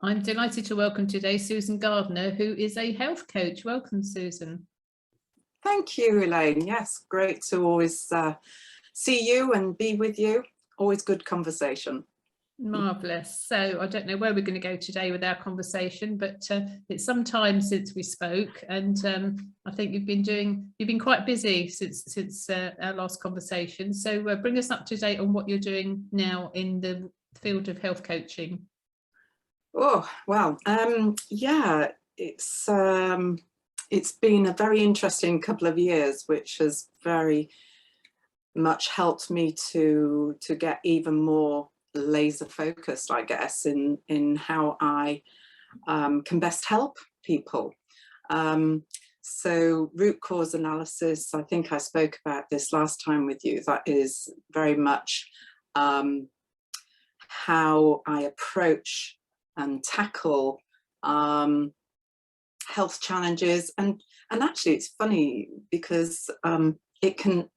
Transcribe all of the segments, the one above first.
I'm delighted to welcome today Susan Gardner, who is a health coach. Welcome, Susan. Thank you, Elaine. Yes, great to always see you and be with you. Always good conversation. Marvellous. So I don't know where we're going to go today with our conversation, but it's some time since we spoke, and I think you've been quite busy since our last conversation. So bring us up to date on what you're doing now in the field of health coaching. Oh, well, yeah, it's been a very interesting couple of years, which has very much helped me to get even more laser focused, I guess, in how I can best help people. So root cause analysis, I think I spoke about this last time with you. That is very much how I approach and tackle health challenges, and actually it's funny because it can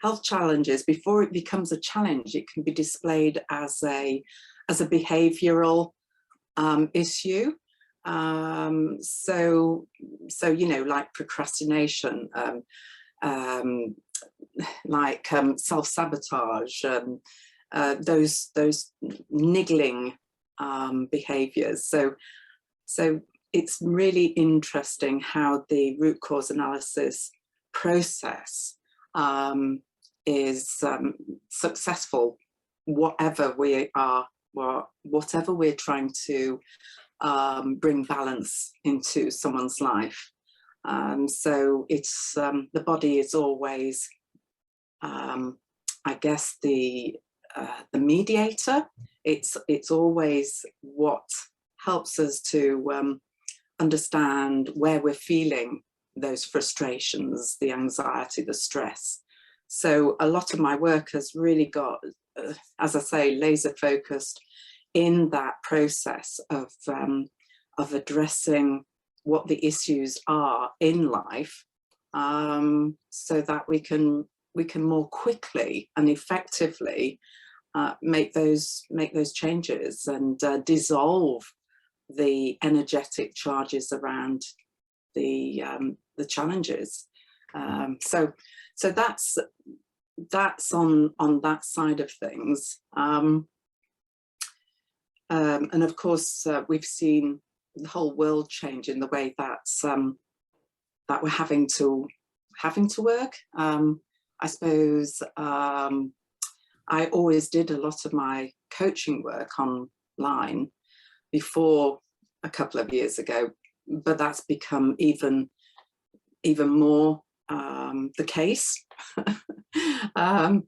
health challenges, before it becomes a challenge, it can be displayed as a behavioral issue. So you know, like procrastination, like self-sabotage, those niggling behaviors. So it's really interesting how the root cause analysis process is successful, whatever we are, whatever we're trying to bring balance into someone's life. So it's the body is always, I guess, the mediator. It's always what helps us to understand where we're feeling those frustrations, the anxiety, the stress. So a lot of my work has really got, as I say, laser focused in that process of addressing what the issues are in life, so that we can more quickly and effectively make those changes and dissolve the energetic charges around the challenges. So that's on that side of things. And of course, we've seen the whole world change in the way that we're having to work. I suppose I always did a lot of my coaching work online before a couple of years ago, but that's become even more the case. I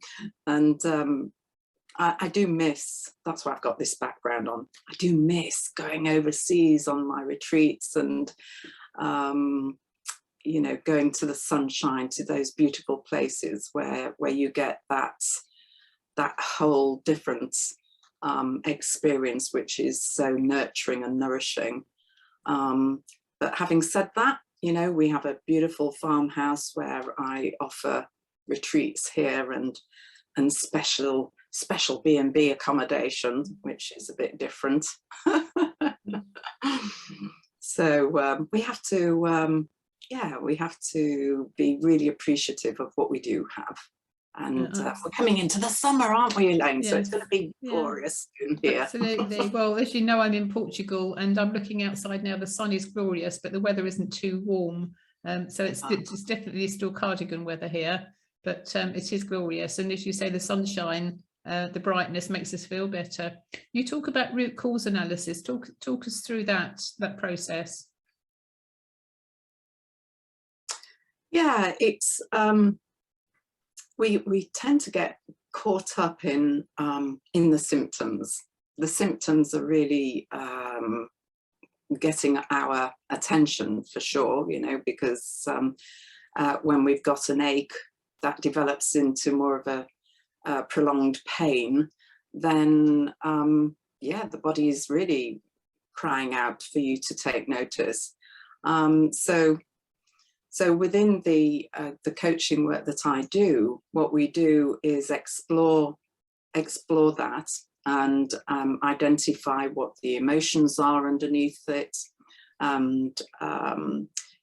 do miss, that's why I've got this background on, I do miss going overseas on my retreats and you know, going to the sunshine, to those beautiful places where you get that whole different experience, which is so nurturing and nourishing. But having said that, you know, we have a beautiful farmhouse where I offer retreats here and special B&B accommodation, which is a bit different. So we have to, yeah, we have to be really appreciative of what we do have. And we're coming into the summer, aren't we, Elaine? Yes. So it's going to be glorious in here. Absolutely. Well, as you know, I'm in Portugal and I'm looking outside now. The sun is glorious, but the weather isn't too warm. So it's definitely still cardigan weather here, but it is glorious. And as you say, the sunshine, the brightness makes us feel better. You talk about root cause analysis. Talk us through that process. Yeah, it's we tend to get caught up in the symptoms. The symptoms are really getting our attention for sure, you know, because when we've got an ache that develops into more of a prolonged pain, then yeah, the body is really crying out for you to take notice. So within the coaching work that I do, what we do is explore that and identify what the emotions are underneath it. And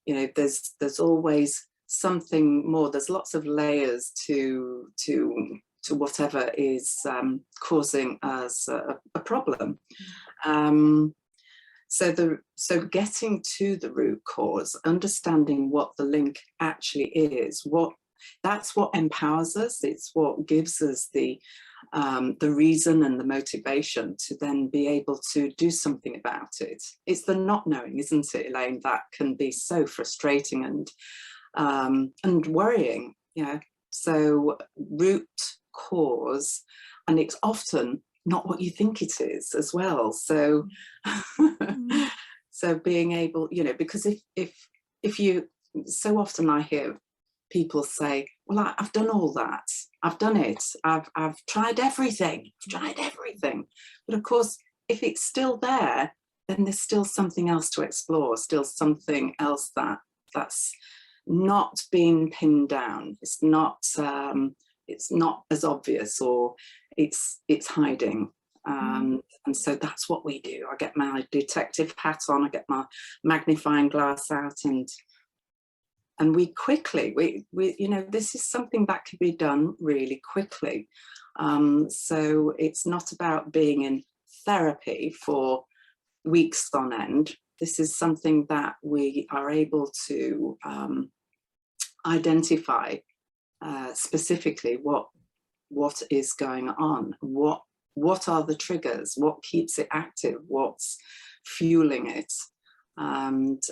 you know, there's always something more. There's lots of layers to whatever is causing us a problem. So getting to the root cause, understanding what the link actually is, that's what empowers us. It's what gives us the reason and the motivation to then be able to do something about it. It's the not knowing, isn't it, Elaine? That can be so frustrating and worrying. Yeah. So root cause, and it's often not what you think it is as well. So so being able, you know, because if you, so often I hear people say, well, I've done all that, I've done it, I've tried everything, but of course if it's still there, then there's still something else to explore, still something else that's not being pinned down. It's not as obvious, or it's hiding. And so that's what we do. I get my detective hat on, I get my magnifying glass out, and we quickly, we you know, this is something that can be done really quickly. So it's not about being in therapy for weeks on end. This is something that we are able to identify specifically what is going on, what are the triggers, what keeps it active, what's fueling it, and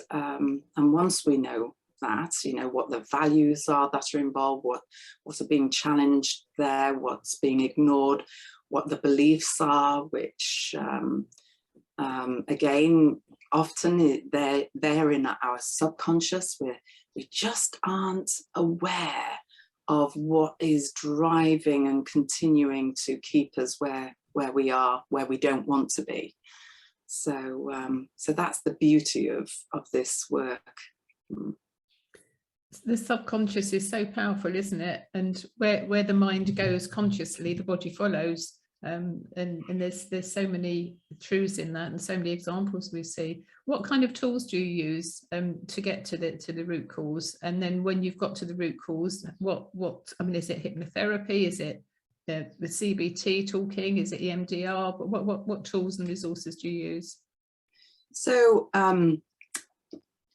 once we know that, you know, what the values are that are involved, what are being challenged there, what's being ignored, what the beliefs are, which again, often they're in our subconscious. We just aren't aware of what is driving and continuing to keep us where we are, where we don't want to be. So so that's the beauty of this work. The subconscious is so powerful, isn't it? And where the mind goes consciously, the body follows. And there's so many truths in that, and so many examples we see. What kind of tools do you use to get to the root cause? And then when you've got to the root cause, what I mean, is it hypnotherapy? Is it the CBT talking? Is it EMDR? What tools and resources do you use? So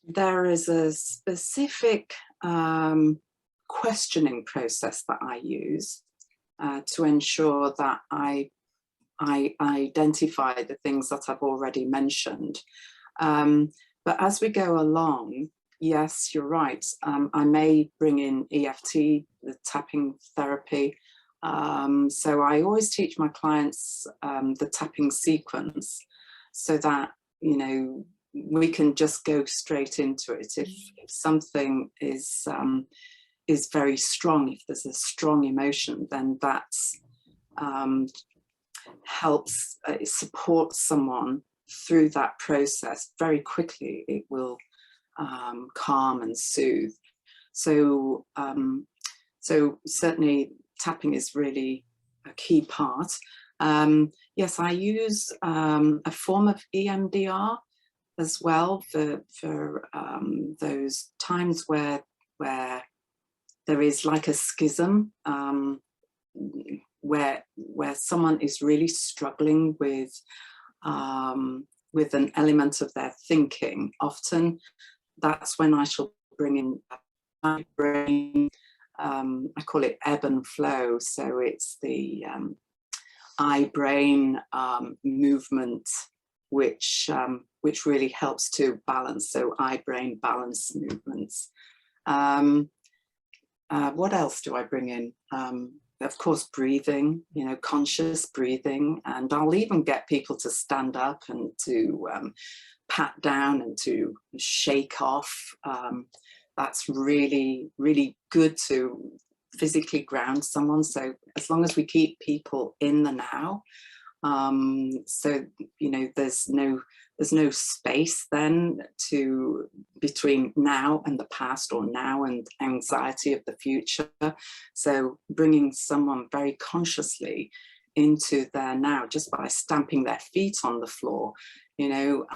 there is a specific questioning process that I use to ensure that I identify the things that I've already mentioned. But as we go along, yes, you're right. I may bring in EFT, the tapping therapy. So I always teach my clients the tapping sequence, so that, you know, we can just go straight into it. If something is very strong, if there's a strong emotion, then that's helps, it supports someone through that process very quickly. It will calm and soothe. So so certainly tapping is really a key part. Yes, I use a form of EMDR as well for those times where there is like a schism, where someone is really struggling with an element of their thinking. Often that's when I shall bring in my brain. I call it ebb and flow. So it's the eye-brain movement, which really helps to balance. So eye-brain balance movements. What else do I bring in? Of course, breathing, you know, conscious breathing. And I'll even get people to stand up and to pat down and to shake off. That's really, really good to physically ground someone. So as long as we keep people in the now, so, you know, there's no space then between now and the past, or now and anxiety of the future. So bringing someone very consciously into there now just by stamping their feet on the floor, you know.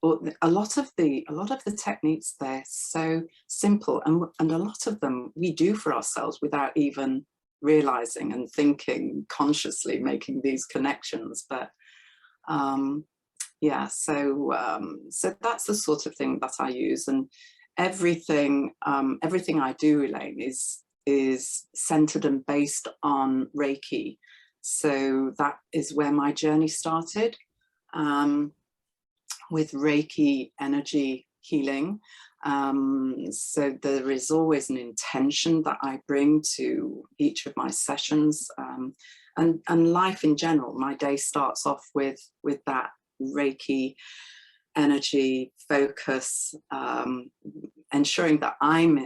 A lot of the techniques, they're so simple, and a lot of them we do for ourselves without even realizing and thinking consciously, making these connections. But yeah, so that's the sort of thing that I use, and everything I do, Elaine, is centered and based on Reiki. So that is where my journey started, with Reiki energy healing. So there is always an intention that I bring to each of my sessions, and life in general. My day starts off with that Reiki energy focus, ensuring that I'm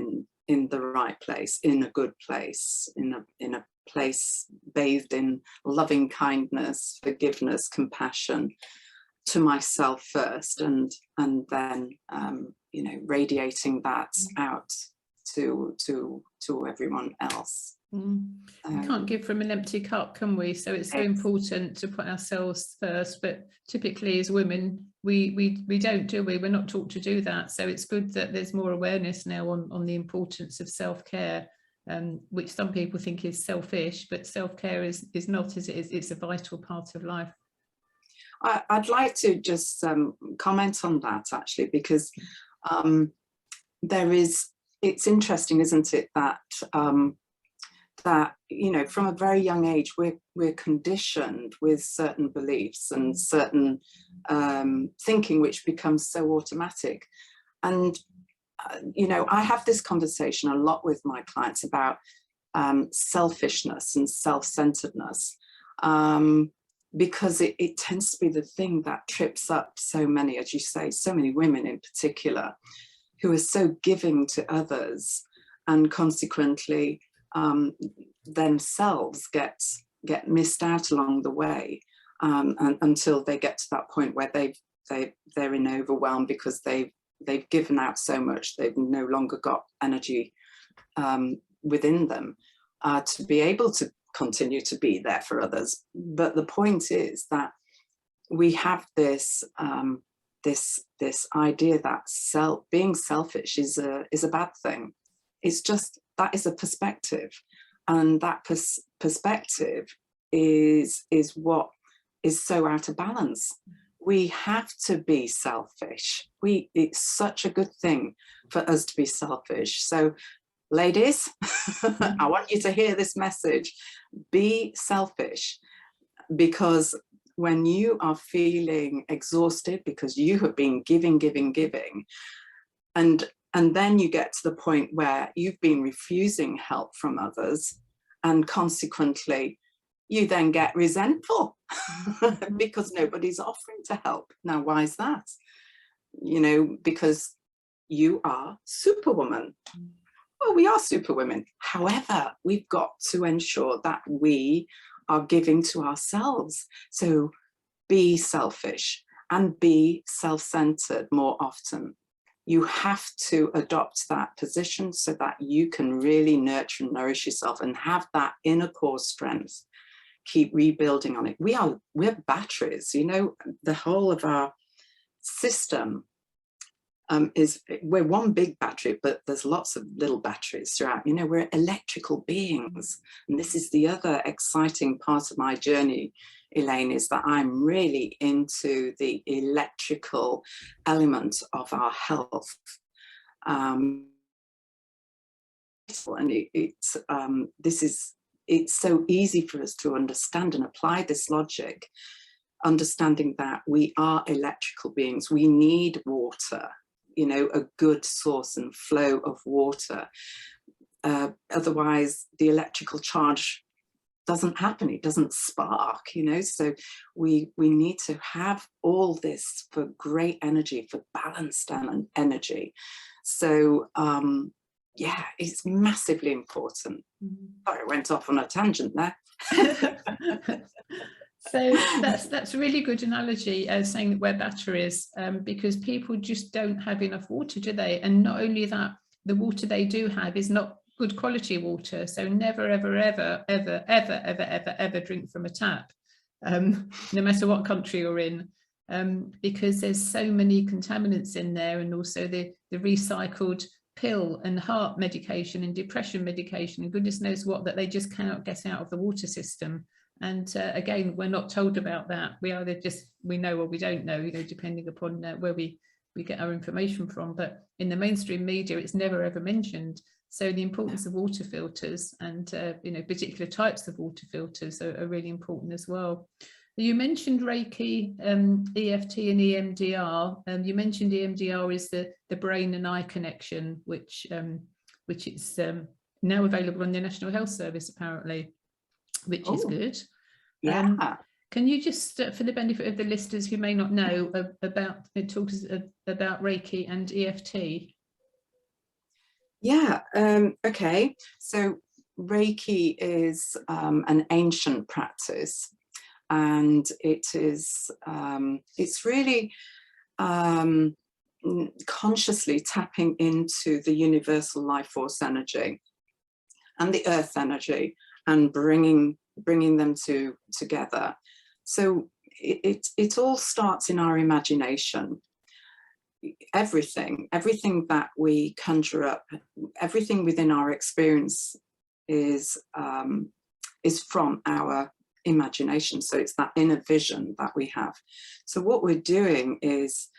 in the right place, in a good place, in a place bathed in loving kindness, forgiveness, compassion, to myself first, and then you know, radiating that out to everyone else. We can't give from an empty cup, can we? So it's so important to put ourselves first, but typically as women we don't, do we? We're not taught to do that. So it's good that there's more awareness now on the importance of self-care, which some people think is selfish, but self-care is not, is it? It's a vital part of life. I'd like to just comment on that, actually, because it's interesting, isn't it, that that, you know, from a very young age we're conditioned with certain beliefs and certain thinking, which becomes so automatic. And you know, I have this conversation a lot with my clients about selfishness and self-centeredness, because it tends to be the thing that trips up so many, as you say, so many women in particular, who are so giving to others, and consequently themselves get missed out along the way, until they get to that point where they're in overwhelm because they've given out so much, they've no longer got energy within them to be able to continue to be there for others. But the point is that we have this this idea that being selfish is a bad thing. It's just, that is a perspective, and that perspective is what is so out of balance. We have to be selfish. It's such a good thing for us to be selfish. So ladies, I want you to hear this message. Be selfish, because when you are feeling exhausted because you have been giving, and then you get to the point where you've been refusing help from others, and consequently you then get resentful because nobody's offering to help. Now, why is that? You know, because you are Superwoman. Well, we are Superwomen. However, we've got to ensure that we are giving to ourselves. So be selfish and be self-centered more often. You have to adopt that position so that you can really nurture and nourish yourself and have that inner core strength. Keep rebuilding on it. We're batteries, you know, the whole of our system we're one big battery, but there's lots of little batteries throughout. You know, we're electrical beings. And this is the other exciting part of my journey, Elaine, is that I'm really into the electrical element of our health. And it's so easy for us to understand and apply this logic, understanding that we are electrical beings. We need water, you know, a good source and flow of water. Otherwise, the electrical charge doesn't happen, it doesn't spark, you know. So we need to have all this for great energy, for balanced energy. So yeah, it's massively important. Sorry, I went off on a tangent there. So that's a really good analogy, saying that we're batteries, because people just don't have enough water, do they? And not only that, the water they do have is not good quality water. So never, ever, ever, ever, ever, ever, ever, ever drink from a tap, no matter what country you're in, because there's so many contaminants in there, and also the recycled pill and heart medication and depression medication and goodness knows what, that they just cannot get out of the water system. And again, we're not told about that. We either we know or we don't know, you know, depending upon where we get our information from. But in the mainstream media, it's never ever mentioned. So the importance of water filters and you know, particular types of water filters are really important as well. You mentioned Reiki, EFT and EMDR. You mentioned EMDR is the brain and eye connection, which is now available on the National Health Service apparently, which is good. Yeah. Can you just, for the benefit of the listeners who may not know, talk us about Reiki and EFT? Yeah, okay. So Reiki is an ancient practice, and it is it's really consciously tapping into the universal life force energy and the earth energy and bringing them together. So it all starts in our imagination. Everything that we conjure up, everything within our experience is from our imagination. So it's that inner vision that we have. So what we're doing is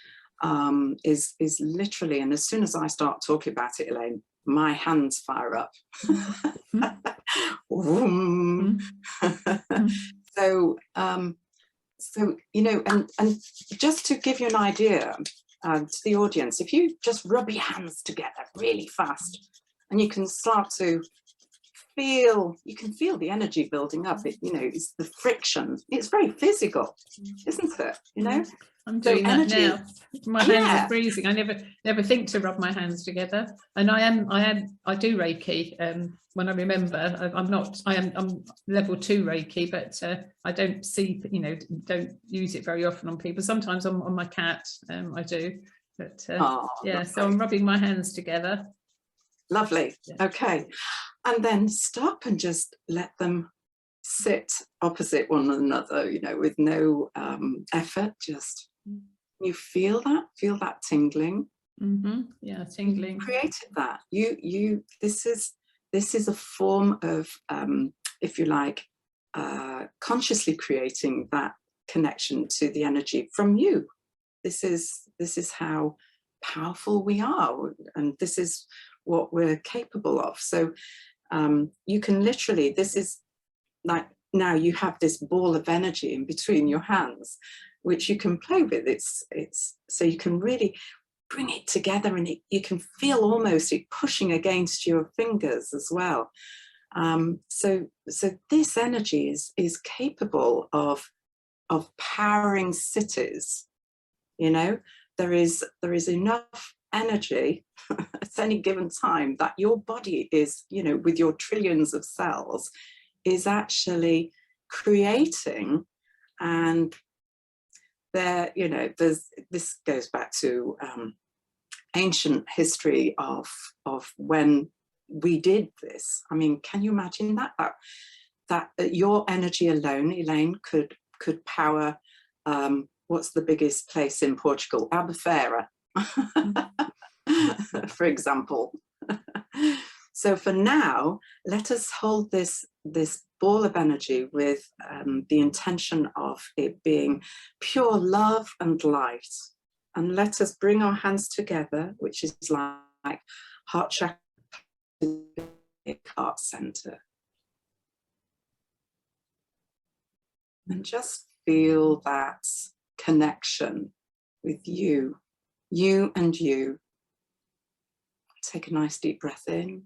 literally, and as soon as I start talking about it, Elaine, my hands fire up. So you know, and just to give you an idea to the audience, if you just rub your hands together really fast, and you can start to feel the energy building up. You know, it's the friction. It's very physical, isn't it? You know, I'm doing that now. My hands are freezing. I never think to rub my hands together. And I do Reiki when I remember. I'm level 2 Reiki, but I don't use it very often on people. Sometimes on my cat, I do. But yeah, so I'm rubbing my hands together. Lovely. Okay. And then stop and just let them sit opposite one another, you know, with no effort. Just you feel that tingling. Yeah, tingling. You created that. This is a form of, if you like, consciously creating that connection to the energy from you. This is how powerful we are, and this is what we're capable of. So you can literally, this is like, now you have this ball of energy in between your hands, which you can play with. It's so you can really bring it together, and you can feel almost it pushing against your fingers as well. So this energy is capable of powering cities. You know, there is enough energy at any given time that your body is, you know, with your trillions of cells, is actually creating. And there, you know, this goes back to ancient history of when we did this. I mean, can you imagine that your energy alone, Elaine, could power what's the biggest place in Portugal? Albufeira, for example. So for now, let us hold this ball of energy with the intention of it being pure love and light. And let us bring our hands together, which is like heart chakra, heart center. And just feel that connection with you and you. Take a nice deep breath in.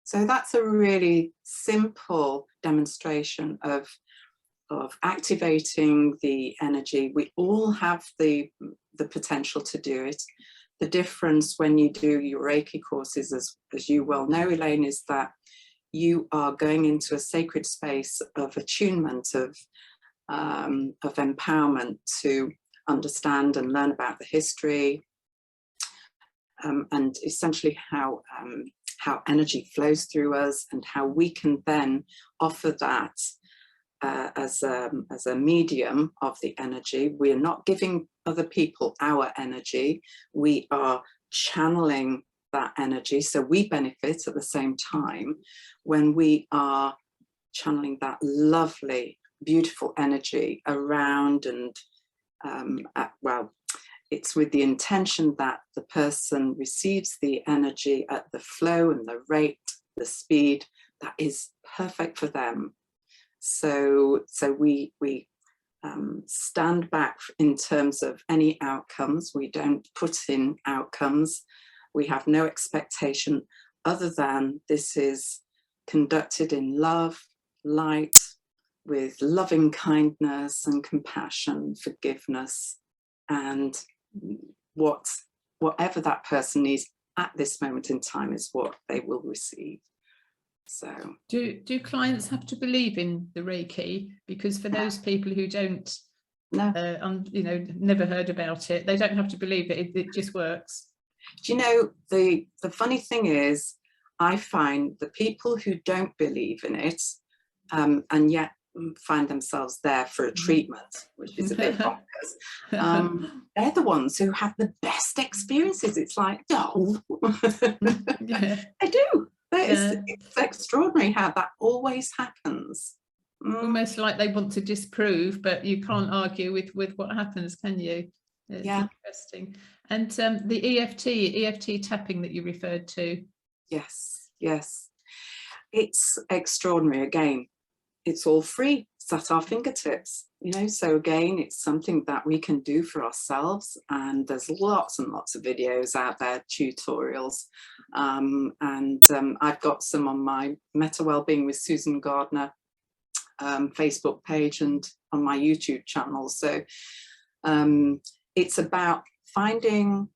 So that's a really simple demonstration of activating the energy. We all have the potential to do it. The difference when you do your Reiki courses, as you well know, Elaine, is that you are going into a sacred space of attunement, of empowerment to understand and learn about the history, and essentially how energy flows through us, and how we can then offer that as a medium of the energy. We are not giving other people our energy, we are channeling that energy, so we benefit at the same time when we are channeling that lovely, beautiful energy around. And well, it's with the intention that the person receives the energy at the flow and the rate, the speed that is perfect for them. So we stand back in terms of any outcomes. We don't put in outcomes. We have no expectation other than this is conducted in love, light, with loving kindness and compassion, forgiveness, and whatever that person needs at this moment in time is what they will receive. So do clients have to believe in the Reiki? Because for those people who don't, you know, never heard about it, they don't have to believe it. It just works. Do you know, the funny thing is, I find the people who don't believe in it and yet find themselves there for a treatment, which is a bit bonkers, they're the ones who have the best experiences. It's like, no, yeah. they do. It's extraordinary how that always happens. Almost like they want to disprove, but you can't argue with what happens, can you? It's interesting. And the EFT tapping that you referred to. Yes. It's extraordinary. Again, it's all free. It's at our fingertips, you know. So again, it's something that we can do for ourselves, and there's lots and lots of videos out there, tutorials, and I've got some on my Meta Wellbeing with Susan Gardner Facebook page and on my YouTube channel. So it's about finding,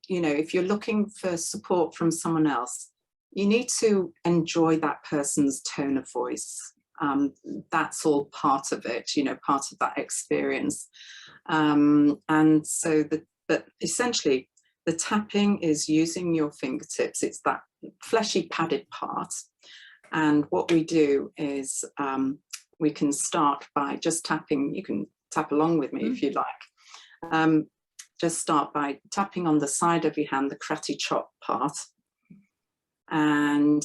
you know, if you're looking for support from someone else, you need to enjoy that person's tone of voice. That's all part of it, you know, part of that experience. And so but essentially the tapping is using your fingertips. It's that fleshy padded part. And what we do is we can start by just tapping. You can tap along with me if you like. Just start by tapping on the side of your hand, the kratty chop part. And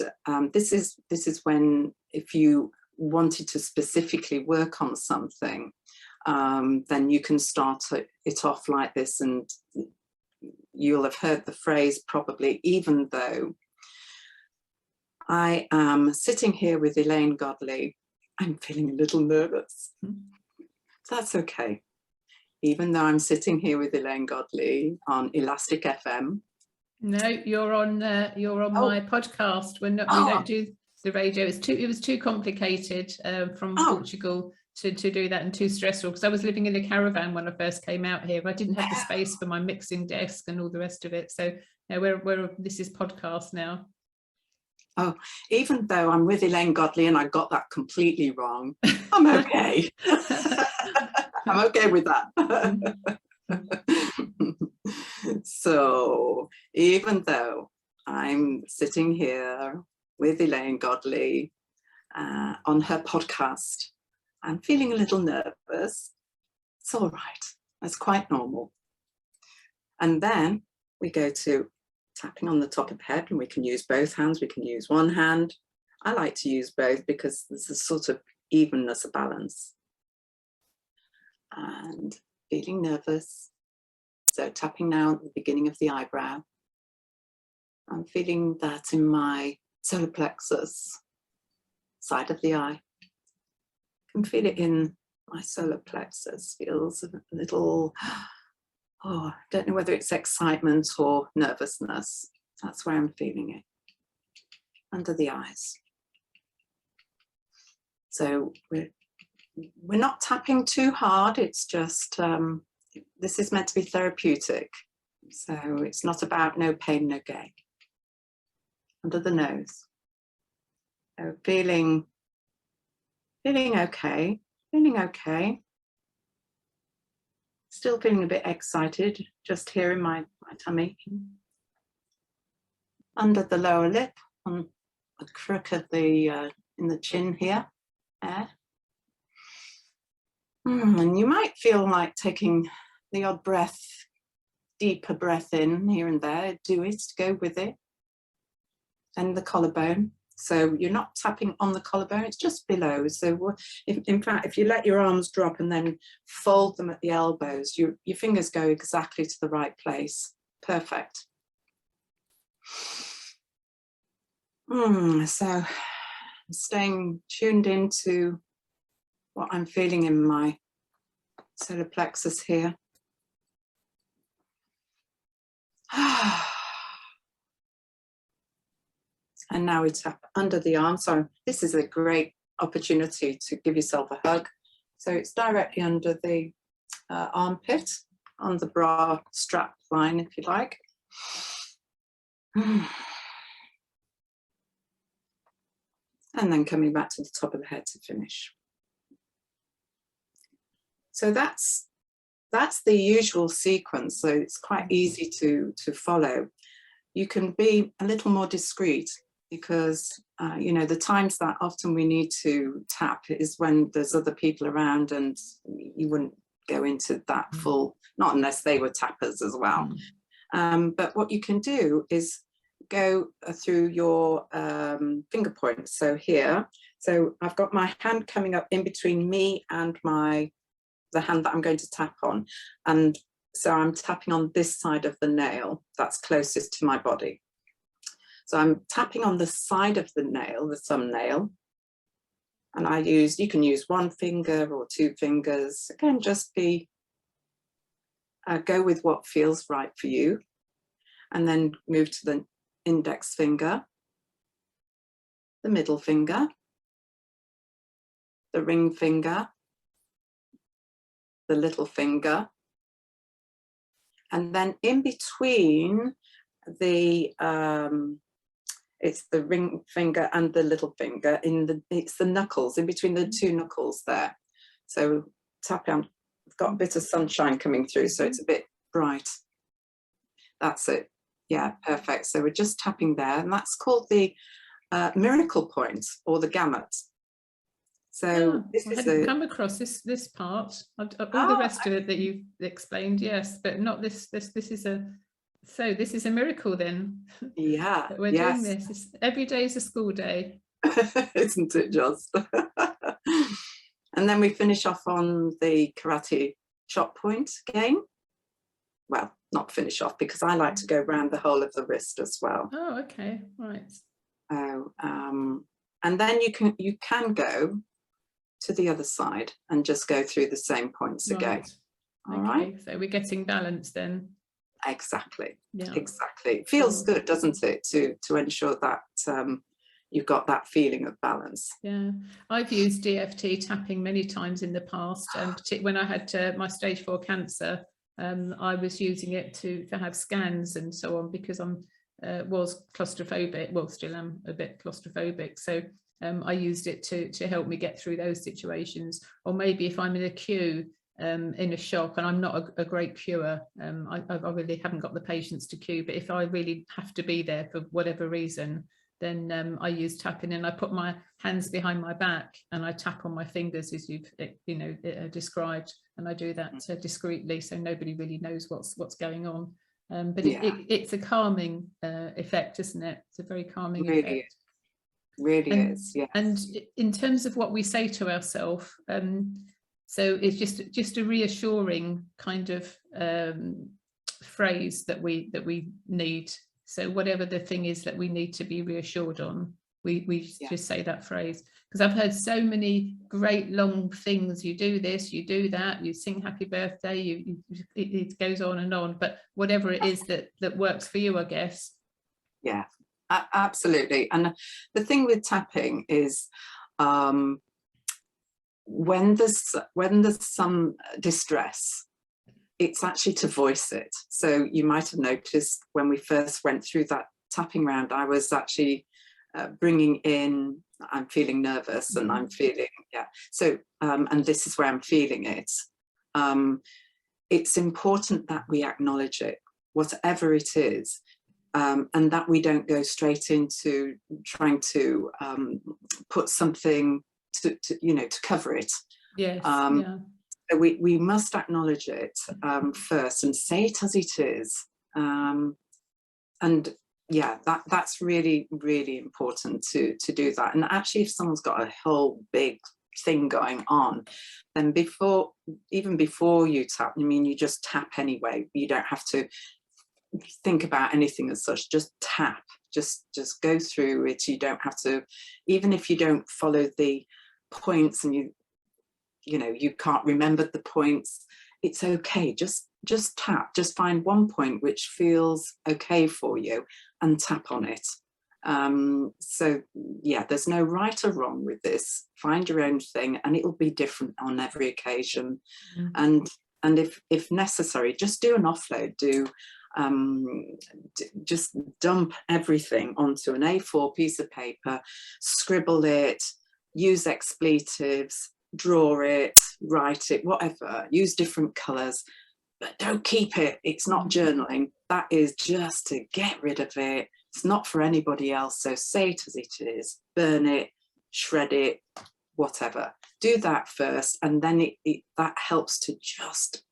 this is when, if you wanted to specifically work on something, then you can start it off like this. And you'll have heard the phrase probably, even though I am sitting here with Elaine Godley, I'm feeling a little nervous. That's okay. Even though I'm sitting here with Elaine Godley on Elastic FM. No, you're on my podcast. We don't do the radio. It was too complicated from Portugal to do that, and too stressful, because I was living in a caravan when I first came out here. I didn't have the space for my mixing desk and all the rest of it. So this is podcast now. Oh, even though I'm with Elaine Godley and I got that completely wrong, I'm okay. I'm okay with that. So even though I'm sitting here with Elaine Godley on her podcast, I'm feeling a little nervous. It's all right. That's quite normal. And then we go to tapping on the top of the head, and we can use both hands. We can use one hand. I like to use both because there's a sort of evenness, a balance. And feeling nervous. So tapping now at the beginning of the eyebrow. I'm feeling that in my solar plexus, side of the eye. I can feel it in my solar plexus. Feels a little, I don't know whether it's excitement or nervousness. That's where I'm feeling it. Under the eyes. So we're not tapping too hard. It's just, this is meant to be therapeutic. So it's not about no pain, no gain. Under the nose. So feeling okay, feeling okay. Still feeling a bit excited, just here in my tummy. Under the lower lip, on the crook of the, in the chin here. There. And you might feel like taking the odd breath, deeper breath in here and there. Do it, go with it. And the collarbone. So you're not tapping on the collarbone, it's just below. So in fact, if you let your arms drop and then fold them at the elbows, your fingers go exactly to the right place. Perfect. So staying tuned into what I'm feeling in my solar plexus here. And now we tap under the arm. So this is a great opportunity to give yourself a hug. So it's directly under the armpit, on the bra strap line, if you like. And then coming back to the top of the head to finish. So that's the usual sequence. So it's quite easy to follow. You can be a little more discreet, because you know, the times that often we need to tap is when there's other people around, and you wouldn't go into that full, not unless they were tappers as well. But what you can do is go through your finger points. So here, so I've got my hand coming up in between me and the hand that I'm going to tap on, and so I'm tapping on this side of the nail that's closest to my body. So I'm tapping on the side of the nail, the thumbnail, and you can use one finger or two fingers. Again, just go with what feels right for you, and then move to the index finger, the middle finger, the ring finger, the little finger, and then in between it's the ring finger and the little finger, it's the knuckles, in between the two knuckles there. So tap on, I've got a bit of sunshine coming through, so it's a bit bright. That's it. Yeah, perfect. So we're just tapping there, and that's called the miracle point, or the gamut. So this I is hadn't come across this part. All the rest of it that you've explained, yes, but not this. This is a miracle then. Yeah, that we're doing this. Every day is a school day, isn't it just? And then we finish off on the karate chop point again. Well, not finish off, because I like to go around the whole of the wrist as well. Oh, okay, right. And then you can go to the other side and just go through the same points again. All right. So we're getting balance then. Exactly. Yeah. Exactly. It feels good, doesn't it, to ensure that you've got that feeling of balance. Yeah, I've used EFT tapping many times in the past, and particularly when I had my stage 4 cancer, I was using it to have scans and so on, because was claustrophobic, well, still am a bit claustrophobic, so I used it to help me get through those situations. Or maybe if I'm in a queue in a shop, and I'm not a great queuer, I really haven't got the patience to queue, but if I really have to be there for whatever reason, then I use tapping, and I put my hands behind my back and I tap on my fingers as you've described, and I do that discreetly, so nobody really knows what's going on. But it's a calming effect, isn't it? It's a very calming effect. Really is, yeah. And in terms of what we say to ourselves, so it's just a reassuring kind of phrase that we need. So whatever the thing is that we need to be reassured on, we just say that phrase. Because I've heard so many great long things, you do this, you do that, you sing happy birthday, it goes on and on, but whatever it is that works for you, I guess. Yeah, absolutely. And the thing with tapping is when there's some distress, it's actually to voice it. So you might have noticed when we first went through that tapping round, I was actually bringing in, I'm feeling nervous, and I'm feeling, so and this is where I'm feeling it. it's important that we acknowledge it, whatever it is, and that we don't go straight into trying to put something to cover it. Yes. So we must acknowledge it first and say it as it is. And yeah, that's really, really important to do that. And actually, if someone's got a whole big thing going on, then even before you tap, I mean, you just tap anyway. You don't have to think about anything as such. Just tap. Just go through it. You don't have to, even if you don't follow the points and you can't remember the points, it's okay. Just tap. Just find one point which feels okay for you and tap on it. So yeah, there's no right or wrong with this. Find your own thing, and it'll be different on every occasion. And if necessary, just do an offload. Just dump everything onto an A4 piece of paper, scribble it, use expletives, draw it, write it, whatever, use different colors, but don't keep it. It's not journaling. That is just to get rid of it. It's not for anybody else. So say it as it is, burn it, shred it, whatever. Do that first, and then that helps to just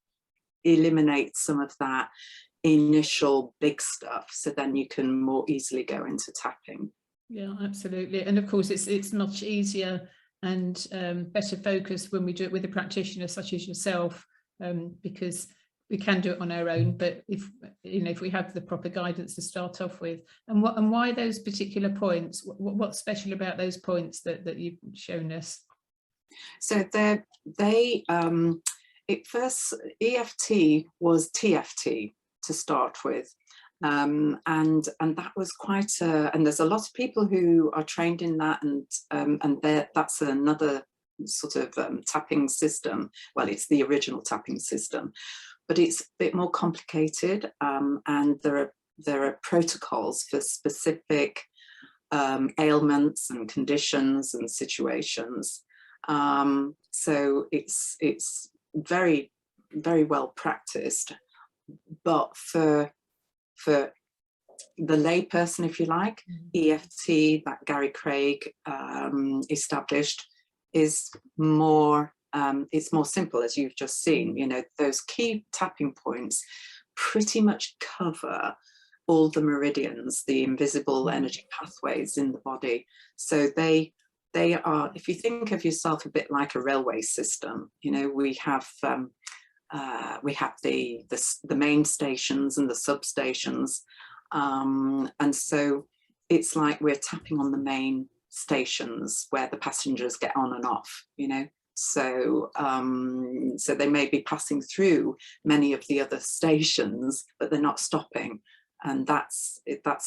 eliminate some of that initial big stuff, so then you can more easily go into tapping. Yeah, absolutely. And of course it's much easier and better focused when we do it with a practitioner such as yourself, because we can do it on our own, but if we have the proper guidance to start off with. And why those particular points? What's special about those points that you've shown us? So it first, EFT was TFT to start with, and that was quite and there's a lot of people who are trained in that, and that's another sort of tapping system. Well, it's the original tapping system, but it's a bit more complicated, and there are protocols for specific ailments and conditions and situations. So it's very, very well practiced. But for the layperson, if you like, EFT that Gary Craig established is more, it's more simple, as you've just seen. Those key tapping points pretty much cover all the meridians, the invisible energy pathways in the body. So they are, if you think of yourself a bit like a railway system, we have the main stations and the substations, and so it's like we're tapping on the main stations where the passengers get on and off. So they may be passing through many of the other stations, but they're not stopping, and that's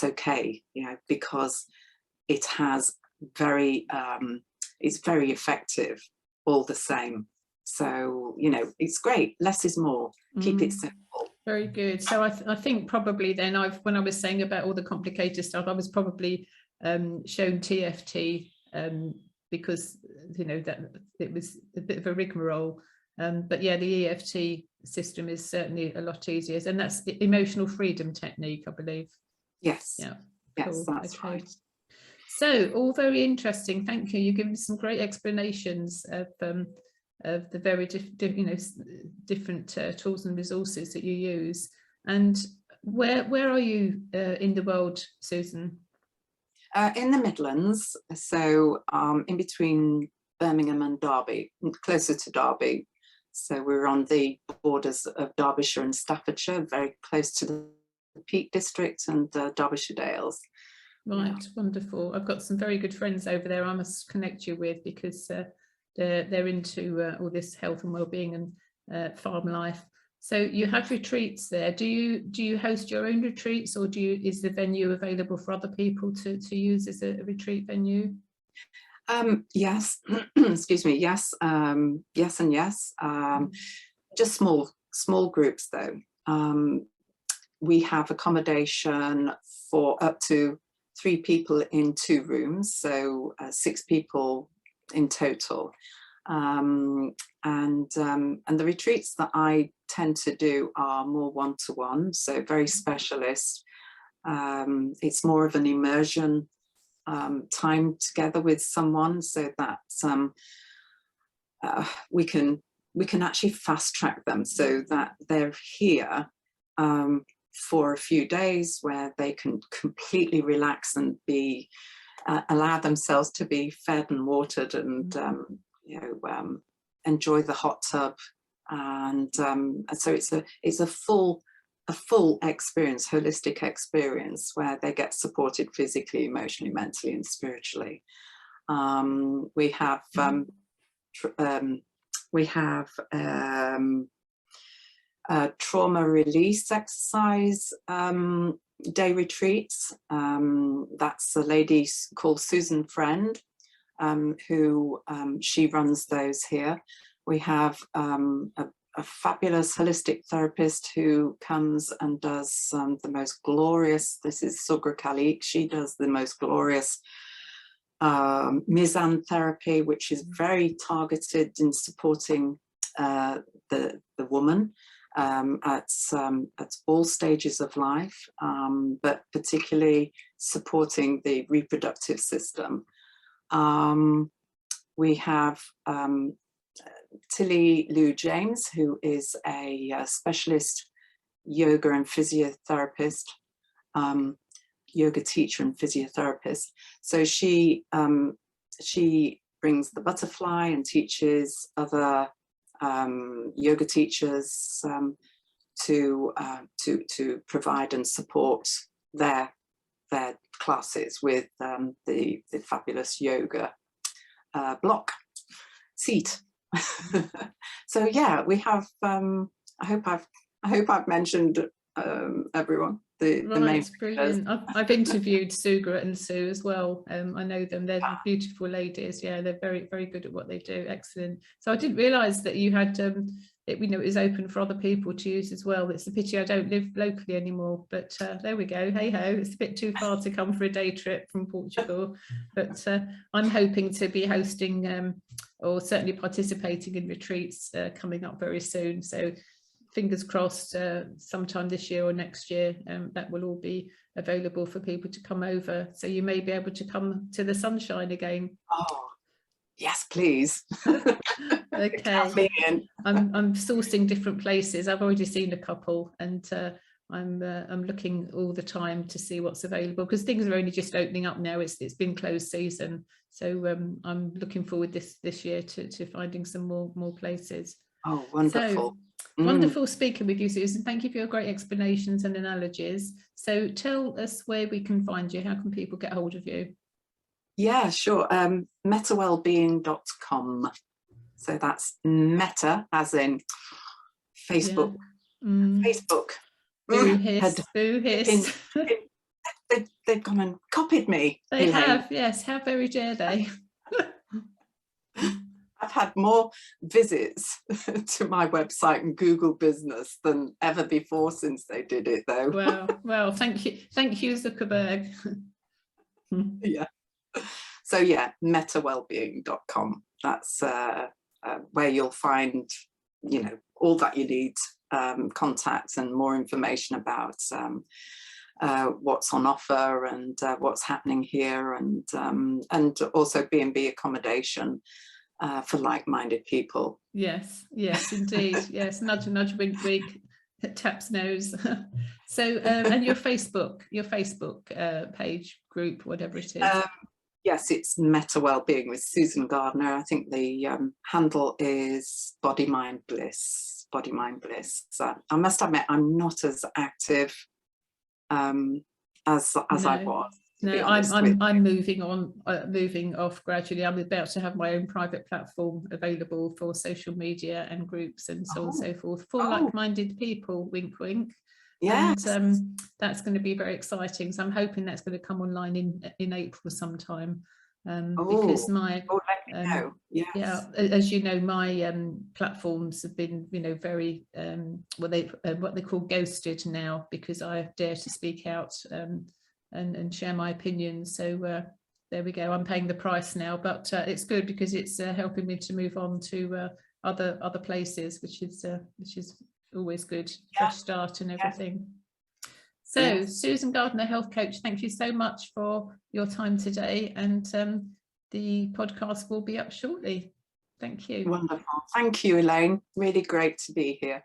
okay, because it has it's very effective all the same. So it's great. Less is more. Keep it simple. Very good. So I think probably then when I was saying about all the complicated stuff, I was probably shown TFT because that it was a bit of a rigmarole. But yeah, the EFT system is certainly a lot easier, and that's the emotional freedom technique, I believe. Yes. Yeah. Yes, cool. that's Okay. right. So all very interesting. Thank you. You've given some great explanations of the very different tools and resources that you use. And where are you in the world, Susan? In the Midlands, so in between Birmingham and Derby, closer to Derby. So we're on the borders of Derbyshire and Staffordshire, very close to the Peak District and Derbyshire Dales. Right, yeah. Wonderful. I've got some very good friends over there I must connect you with, because they're into all this health and well-being and farm life. So you have retreats there. Do you host your own retreats, or is the venue available for other people to use as a retreat venue? Yes. Excuse me. Yes. Yes and yes. Just small groups though. We have accommodation for up to 3 people in 2 rooms, so 6 people in total. And the retreats that I tend to do are more one-to-one, so very specialist. It's more of an immersion time together with someone, so that we can actually fast track them so that they're here for a few days where they can completely relax and be allow themselves to be fed and watered, and you know, enjoy the hot tub, and so it's a full experience, holistic experience, where they get supported physically, emotionally, mentally, and spiritually. We have trauma release exercise day retreats. That's a lady called Susan Friend, who she runs those here. We have a fabulous holistic therapist who comes and does the most glorious, this is Sugra Khalik, she does the most glorious Mizan therapy, which is very targeted in supporting the woman at all stages of life, but particularly supporting the reproductive system. We have Tilly Lou James, who is a specialist yoga and physiotherapist, yoga teacher and physiotherapist. So she brings the butterfly and teaches other yoga teachers to provide and support their classes with the fabulous yoga block seat. So yeah, we have. I hope I've mentioned everyone. The main. Brilliant. I've interviewed Sugra and Sue as well. I know them. They're beautiful ladies. Yeah, they're very, very good at what they do. Excellent. So I didn't realise that you had it, you know, it was open for other people to use as well. It's a pity I don't live locally anymore, but there we go. Hey ho, it's a bit too far to come for a day trip from Portugal, but I'm hoping to be hosting or certainly participating in retreats coming up very soon. So fingers crossed, sometime this year or next year, that will all be available for people to come over. So you may be able to come to the sunshine again. Oh, yes, please. Okay. I'm sourcing different places. I've already seen a couple, and I'm looking all the time to see what's available, because things are only just opening up now. It's been closed season, so I'm looking forward this year to finding some more places. Oh, wonderful. So, wonderful speaking with you, Susan. Thank you for your great explanations and analogies. So tell us where we can find you. How can people get hold of you? Yeah, sure. metawellbeing.com. So that's meta as in Facebook. Yeah. Facebook. Boo hiss, boo hiss. They've gone and copied me. They have, yes. How very dare they? I've had more visits to my website and Google Business than ever before since they did it, though. Well, thank you, Zuckerberg. Yeah. So yeah, metawellbeing.com. That's where you'll find, you know, all that you need, contacts and more information about what's on offer and what's happening here, and also B&B accommodation for like-minded people. Yes, indeed. Yes, nudge, nudge, wink, wink, taps nose. So, and your Facebook page, group, whatever it is. Yes, it's Meta Wellbeing with Susan Gardner. I think the handle is Body Mind Bliss. Body Mind Bliss. So I must admit, I'm not as active as I was. No, I'm moving off gradually. I'm about to have my own private platform available for social media and groups and so on and so forth for like-minded people. Wink, wink. Yes. And that's going to be very exciting. So I'm hoping that's going to come online in April sometime. Because my as you know, my platforms have been, you know, very what they call ghosted now, because I dare to speak out and share my opinions. So there we go. I'm paying the price now, but it's good because it's helping me to move on to other places, which is always good, fresh start and everything. So Yes. Susan Gardner, health coach, thank you so much for your time today, and the podcast will be up shortly. Thank you. Wonderful. Thank you, Elaine. Really great to be here.